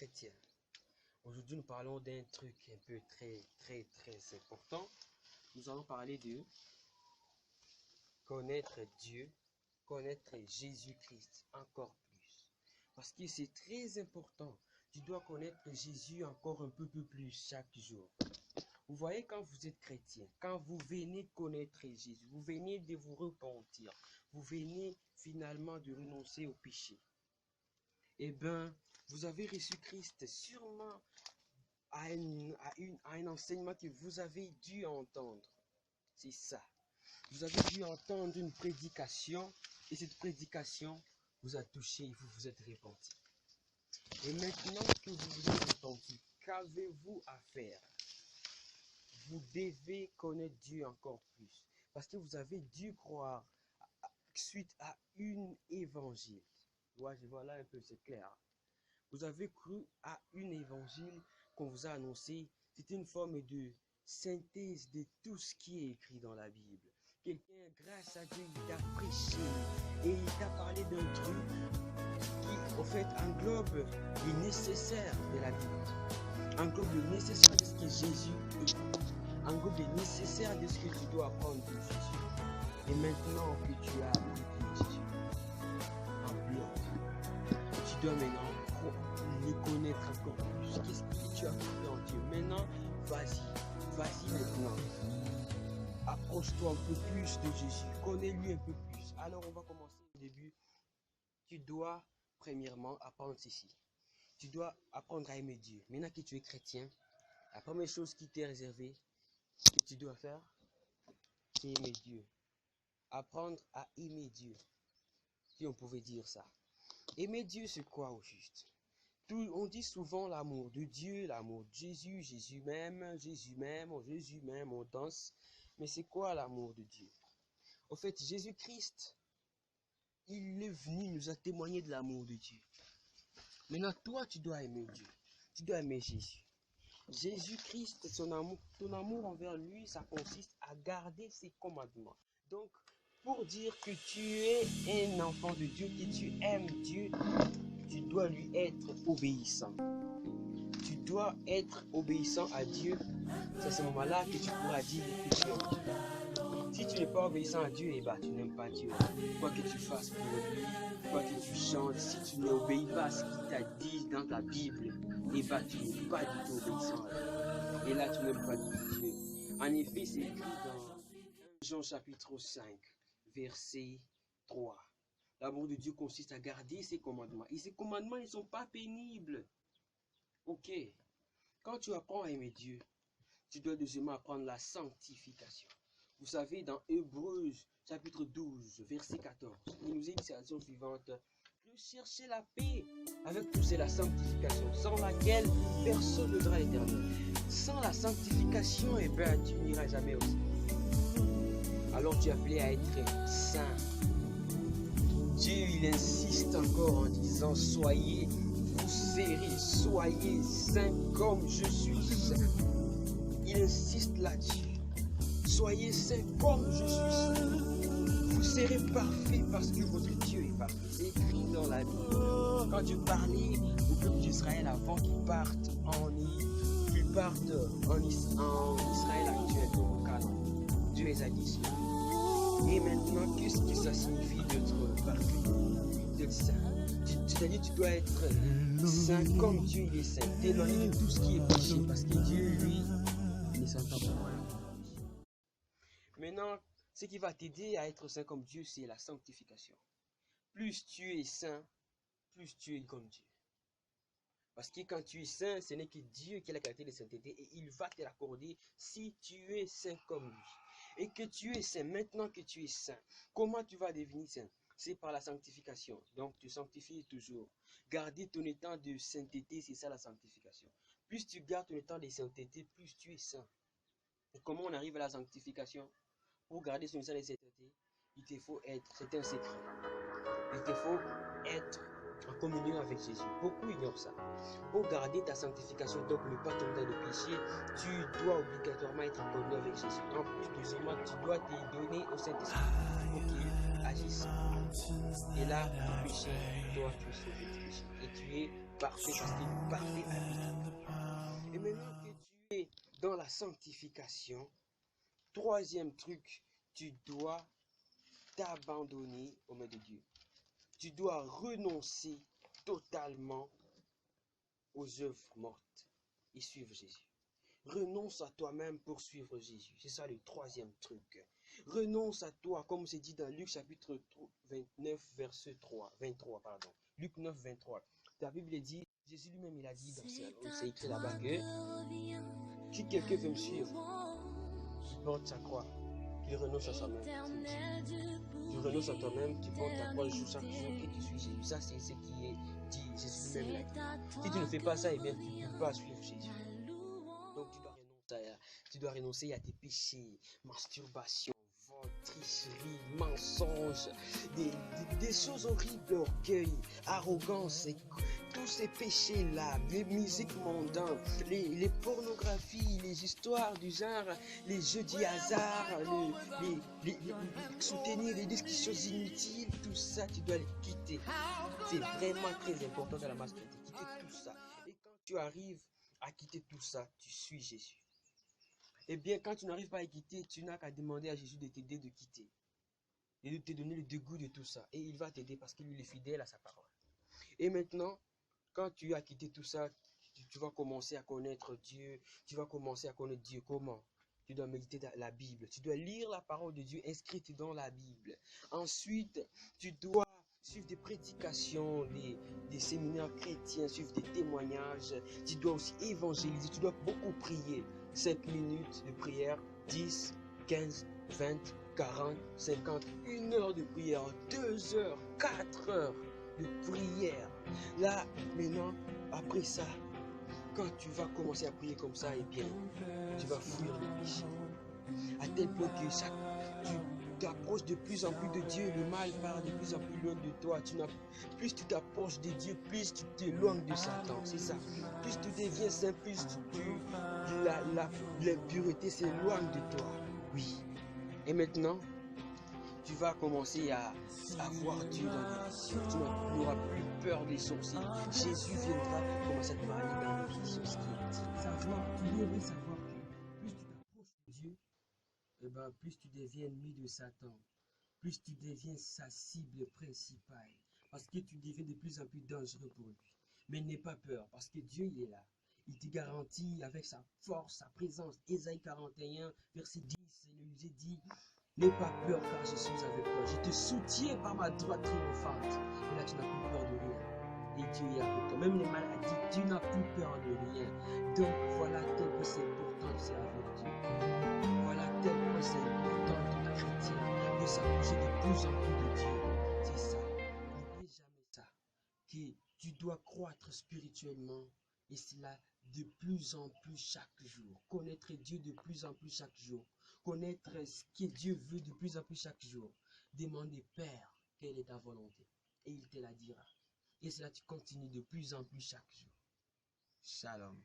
chrétiens. Aujourd'hui, nous parlons d'un truc un peu très important. Nous allons parler de connaître Dieu, connaître Jésus-Christ encore plus. Parce que c'est très important. Tu dois connaître Jésus encore un peu plus chaque jour. Vous voyez, quand vous êtes chrétien, quand vous venez connaître Jésus, vous venez de vous repentir, vous venez finalement de renoncer au péché. Eh bien, vous avez reçu Christ sûrement à un enseignement que vous avez dû entendre. C'est ça. Vous avez dû entendre une prédication et cette prédication vous a touché et vous vous êtes repenti. Et maintenant que vous vous êtes repenti, qu'avez-vous à faire? Vous devez connaître Dieu encore plus. Parce que vous avez dû croire suite à une évangile. Voilà un peu, c'est clair. Vous avez cru à une évangile qu'on vous a annoncé. C'est une forme de synthèse de tout ce qui est écrit dans la Bible. Quelqu'un, grâce à Dieu, il t'a prêché et il t'a parlé d'un truc qui, en fait, englobe les nécessaires de la Bible. Englobe le nécessaire de ce que Jésus est. Englobe le nécessaire de ce que tu dois apprendre de Jésus. Et maintenant que tu as appris Jésus en bloc, tu dois maintenant le connaître encore plus. Qu'est-ce que tu as cru en Dieu? Maintenant, vas-y maintenant. Approche-toi un peu plus de Jésus. Connais-lui un peu plus. Alors, on va commencer au début. Tu dois, premièrement, apprendre ceci. Tu dois apprendre à aimer Dieu. Maintenant que tu es chrétien, la première chose qui t'est réservée, que tu dois faire, c'est aimer Dieu. Apprendre à aimer Dieu. Si on pouvait dire ça. Aimer Dieu, c'est quoi au juste? On dit souvent l'amour de Dieu, l'amour de Jésus, Jésus m'aime, on danse. Mais c'est quoi l'amour de Dieu? En fait, Jésus-Christ, il est venu nous a témoigné de l'amour de Dieu. Maintenant, toi, tu dois aimer Dieu. Tu dois aimer Jésus. Jésus-Christ, ton amour envers lui, ça consiste à garder ses commandements. Donc, pour dire que tu es un enfant de Dieu, que tu aimes Dieu, tu dois lui être obéissant. Tu dois être obéissant à Dieu. C'est à ce moment-là que tu pourras dire que tu aimes Dieu. Si tu n'es pas obéissant à Dieu, eh ben, tu n'aimes pas Dieu. Quoi que tu fasses pour lui, quoi que tu chantes, si tu n'obéis pas à ce qu'il t'a dit dans ta Bible, eh ben, tu n'es pas du tout obéissant à Dieu. Et là, tu n'aimes pas du tout Dieu. En effet, c'est écrit dans Jean chapitre 5, verset 3. L'amour de Dieu consiste à garder ses commandements. Et ces commandements, ils ne sont pas pénibles. Ok. Quand tu apprends à aimer Dieu, tu dois deuxièmement apprendre la sanctification. Vous savez, dans Hébreux chapitre 12, verset 14, il nous est dit la chose suivante. Cherchez la paix avec tous, c'est la sanctification, sans laquelle personne ne verra l'éternel. Sans la sanctification, eh ben, tu n'iras jamais au ciel. Alors tu es appelé à être saint. Dieu, il insiste encore en disant, soyez saints comme je suis saint. Il insiste là-dessus. Soyez saints comme je suis saint. Vous serez parfaits parce que votre Dieu est parfait. C'est écrit dans la Bible. Quand Dieu parlait au peuple d'Israël avant qu'ils partent en Israël actuel, au Canaan, Dieu les a dit cela. Et maintenant, qu'est-ce que ça signifie d'être parfait, d'être saint? C'est-à-dire tu dois être saint comme Dieu il est saint, t'éloigner de tout ce qui est péché, parce que Dieu, lui, il ne s'entend pas. Maintenant, ce qui va t'aider à être saint comme Dieu, c'est la sanctification. Plus tu es saint, plus tu es comme Dieu. Parce que quand tu es saint, ce n'est que Dieu qui a la qualité de sainteté et il va te l'accorder si tu es saint comme lui. Et que tu es saint, maintenant que tu es saint, comment tu vas devenir saint? C'est par la sanctification. Donc, tu sanctifies toujours. Garder ton état de sainteté, c'est ça la sanctification. Plus tu gardes ton état de sainteté, plus tu es saint. Et comment on arrive à la sanctification? Pour garder son état de sainteté, il te faut être, c'est un secret. Il te faut être en communion avec Jésus. Beaucoup ignorent ça. Pour garder ta sanctification, donc ne pas tomber dans le péché, tu dois obligatoirement être en communion avec Jésus. En plus, deuxièmement, tu dois te donner au Saint-Esprit pour qu'il agisse. Et là, ton péché, toi, tu es sauvé du péché. Et tu es parfait parce qu'il est parfait avec. Et maintenant que tu es dans la sanctification, troisième truc, tu dois t'abandonner aux mains de Dieu. Tu dois renoncer totalement aux œuvres mortes et suivre Jésus. Renonce à toi-même pour suivre Jésus. C'est ça le troisième truc. Renonce à toi, comme c'est dit dans Luc chapitre 29, verset 23, pardon. Luc 9, 23. La Bible dit, Jésus lui-même, il a dit dans c'est écrit là-bas que si quelqu'un veut me suivre, il porte sa croix, qu'il renonce à soi-même. Tu renonces à toi-même, tu portes ta croix chaque jour et tu suis Jésus. Ça, c'est ce qui est dit. Jésus lui-même l'a dit. Si tu ne fais pas ça, eh bien, tu ne peux pas suivre Jésus. Donc, tu dois renoncer à tes péchés, masturbation, vol, tricherie, mensonge, des choses horribles, orgueil, arrogance, tous ces péchés-là, les musiques mondaines, les pornographies, les histoires du genre, les jeux du hasard, soutenir les discussions inutiles, tout ça, tu dois les quitter. C'est vraiment très important dans la masse de quitter tout ça. Et quand tu arrives à quitter tout ça, tu suis Jésus. Eh bien, quand tu n'arrives pas à quitter, tu n'as qu'à demander à Jésus de t'aider de quitter. Et de te donner le dégoût de tout ça. Et il va t'aider parce qu'il est fidèle à sa parole. Et maintenant, quand tu as quitté tout ça, tu vas commencer à connaître Dieu. Tu vas commencer à connaître Dieu comment? Tu dois méditer la Bible. Tu dois lire la parole de Dieu inscrite dans la Bible. Ensuite, tu dois suivre des prédications, des séminaires chrétiens, suivre des témoignages. Tu dois aussi évangéliser. Tu dois beaucoup prier. 5 minutes de prière, 10, 15, 20, 40, 50, 1 heure de prière, 2 heures, 4 heures de prière. Là, maintenant, après ça, quand tu vas commencer à prier comme ça, eh bien, tu vas fuir le péché. À tel point que tu t'approches de plus en plus de Dieu, le mal part de plus en plus loin de toi. Plus tu t'approches de Dieu, plus tu t'éloignes de Satan. C'est ça. Plus tu deviens saint, plus l'impureté s'éloigne de toi. Oui. Et maintenant, tu vas commencer à voir Dieu dans ta vie. Tu n'auras plus peur des sorciers. Jésus viendra commencer à te parler dans les visions. Ce qui est savoir, tu devrais savoir que plus tu t'approches de Dieu, eh ben, plus tu deviens ennemi de Satan. Plus tu deviens sa cible principale. Parce que tu deviens de plus en plus dangereux pour lui. Mais n'aie pas peur, parce que Dieu, il est là. Il te garantit avec sa force, sa présence. Ésaïe 41, verset 10, il nous est dit, n'aie pas peur car je suis avec toi. Je te soutiens par ma droite triomphante. Et là, tu n'as plus peur de rien. Et Dieu est avec toi. Même les maladies, tu n'as plus peur de rien. Donc voilà tel que c'est important de servir Dieu. Voilà tel que c'est important de la chrétienne de s'approcher de plus en plus de Dieu. C'est ça. N'oublie jamais ça. Que tu dois croître spirituellement. Et cela de plus en plus chaque jour. Connaître Dieu de plus en plus chaque jour. Connaître ce que Dieu veut de plus en plus chaque jour. Demander, Père, quelle est ta volonté? Et il te la dira. Et cela, tu continues de plus en plus chaque jour. Shalom.